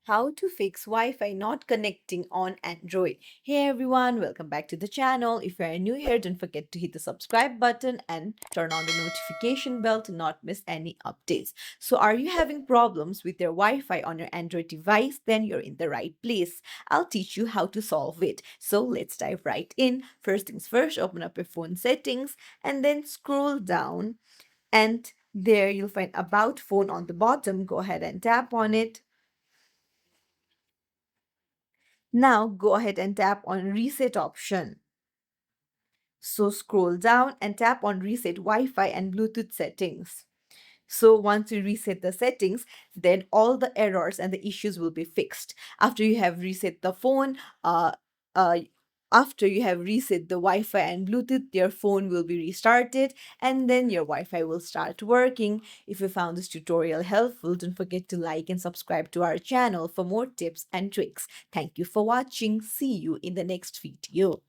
How to fix Wi-Fi not connecting on Android. Hey everyone, welcome back to the channel. If you are new here, don't forget to hit the subscribe button and turn on the notification bell to not miss any updates. So are you having problems with your Wi-Fi on your Android device? Then you're in the right place. I'll teach you how to solve it. So let's dive right in. First things first, open up your phone settings and then scroll down, and there you'll find About Phone on the bottom. Go ahead and tap on it. Now go ahead and tap on Reset option. So scroll down and tap on Reset Wi-Fi and Bluetooth settings. So once you reset the settings, then all the errors and the issues will be fixed. After you have reset the phone, uh, after you have reset the Wi-Fi and Bluetooth, your phone will be restarted and then your Wi-Fi will start working. If you found this tutorial helpful, don't forget to like and subscribe to our channel for more tips and tricks. Thank you for watching. See you in the next video.